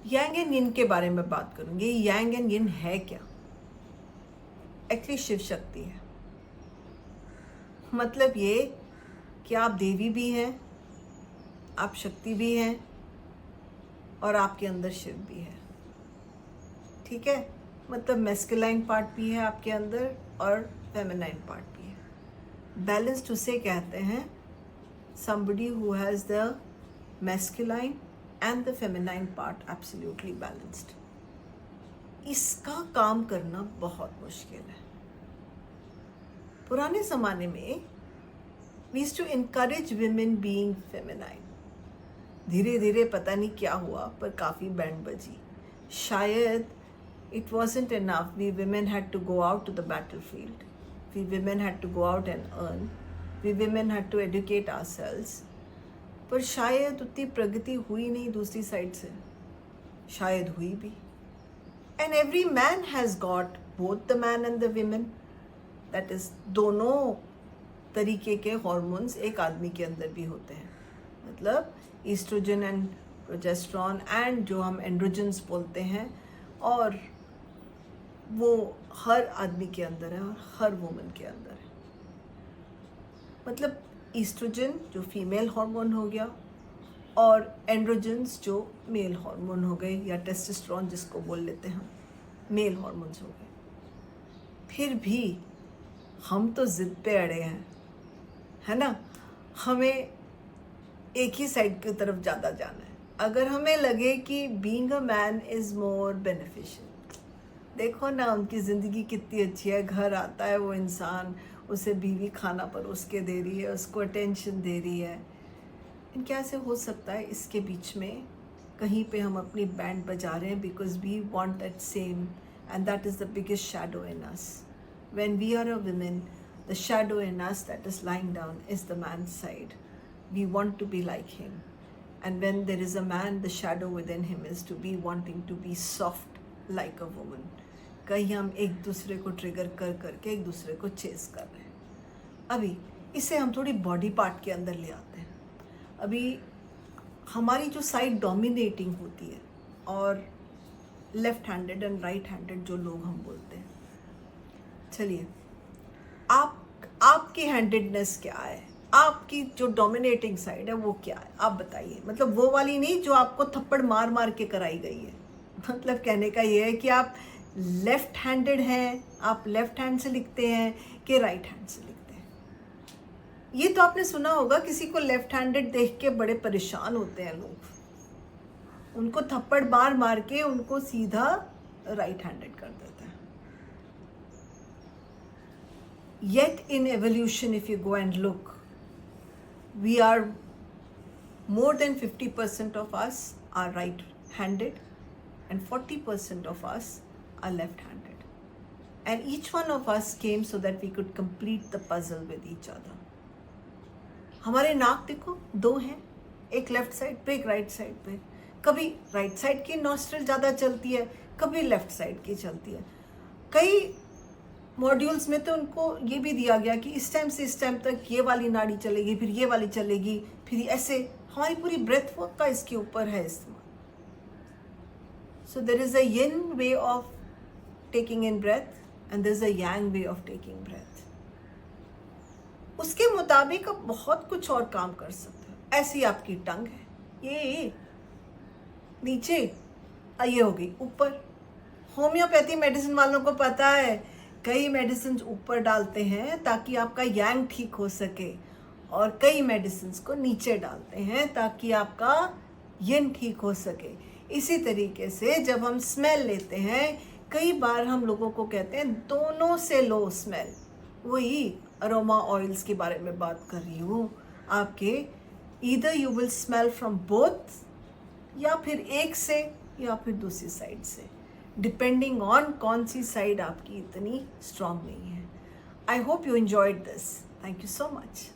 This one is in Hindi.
यांग एंड यिन के बारे में बात करूंगी। यांग एंड यिन है क्या? एक्चुअली शिव शक्ति है। मतलब ये कि आप देवी भी हैं, आप शक्ति भी हैं, और आपके अंदर शिव भी है। ठीक है, मतलब मैस्कुलाइन पार्ट भी है आपके अंदर और फेमिनाइन पार्ट भी है। बैलेंस्ड उसे कहते हैं, somebody who has the masculine and the feminine part absolutely balanced। इसका काम करना बहुत मुश्किल है। पुराने ज़माने में we used to encourage women being feminine। धीरे धीरे पता नहीं क्या हुआ, पर काफ़ी बैंड बजी। शायद it wasn't enough, we women had to go out to the battlefield, we women had to go out and earn, we women had to educate ourselves। पर शायद उतनी प्रगति हुई नहीं दूसरी साइड से, शायद हुई भी। And every man has got both the man and the women, that is दोनों तरीके के हॉर्मोन्स एक आदमी के अंदर भी होते हैं। मतलब ईस्ट्रोजन एंड प्रोजेस्टेरॉन एंड जो हम एंड्रोजन्स बोलते हैं, और वो हर आदमी के अंदर है और हर वुमन के अंदर है। मतलब ईस्ट्रोजन जो फीमेल हार्मोन हो गया, और एंड्रोजन्स जो मेल हार्मोन हो गए, या टेस्टोस्टेरोन जिसको बोल लेते हैं हम, मेल हार्मोन्स हो गए। फिर भी हम तो जिद पे अड़े हैं, है ना? हमें एक ही साइड की तरफ ज़्यादा जाना है। अगर हमें लगे कि being a man is more beneficial, देखो ना उनकी ज़िंदगी कितनी अच्छी है। घर आता है वो इंसान, उसे बीवी खाना परोस के दे रही है, उसको अटेंशन दे रही है। इन कैसे हो सकता है इसके बीच में कहीं पे हम अपनी बैंड बजा रहे हैं? Because we want that same, and that is the biggest shadow in us. When we are a women, the shadow in us that is lying down is the man side. We want to be like him, and when there is a man, the shadow within him is to be wanting to be soft like a woman. कहीं हम एक दूसरे को ट्रिगर कर करके एक दूसरे को चेस कर रहे हैं। अभी इसे हम थोड़ी बॉडी पार्ट के अंदर ले आते हैं। अभी हमारी जो साइड डोमिनेटिंग होती है, और left handed and right handed जो लोग हम बोलते हैं, चलिए आपकी हैंडेडनेस क्या है? आपकी जो डोमिनेटिंग साइड है वो क्या है? आप बताइए। मतलब वो वाली नहीं जो आपको थप्पड़ मार मार के कराई गई है। मतलब कहने का ये है कि आप लेफ्ट हैंडेड हैं, आप लेफ्ट हैंड से लिखते हैं कि राइट हैंड से लिखते हैं। ये तो आपने सुना होगा, किसी को लेफ्ट हैंडेड देख के बड़े परेशान होते हैं लोग, उनको थप्पड़ मार मार के उनको सीधा राइट हैंडेड कर देते हैं। Yet in evolution, if you go and look, we are more than 50% of us are right-handed, and 40% of us are left-handed. And each one of us came so that we could complete the puzzle with each other. हमारे नाक देखो, दो हैं, एक लेफ्ट साइड पे, एक राइट साइड पे। कभी राइट साइड की नॉस्ट्रल ज़्यादा चलती है, कभी लेफ्ट साइड की चलती है। कई मॉड्यूल्स में तो उनको ये भी दिया गया कि इस टाइम से इस टाइम तक ये वाली नाड़ी चलेगी, फिर ये वाली चलेगी, फिर ऐसे। हमारी पूरी ब्रेथ वर्क का इसके ऊपर है इस्तेमाल। So there is a yin way of taking in breath and there is a yang way of taking breath. उसके मुताबिक आप बहुत कुछ और काम कर सकते हो। ऐसी आपकी टंग है, ये नीचे, ये हो गई ऊपर। होम्योपैथी मेडिसिन वालों को पता है, कई मेडिसिन ऊपर डालते हैं ताकि आपका यांग ठीक हो सके, और कई मेडिसिन को नीचे डालते हैं ताकि आपका यिन ठीक हो सके। इसी तरीके से जब हम स्मेल लेते हैं, कई बार हम लोगों को कहते हैं दोनों से लो स्मेल। वही अरोमा ऑयल्स के बारे में बात कर रही हूँ। आपके either you will smell from both, या फिर एक से या फिर दूसरी साइड से, डिपेंडिंग ऑन कौन सी साइड आपकी इतनी स्ट्रांग नहीं है। I hope you enjoyed this. Thank you so much.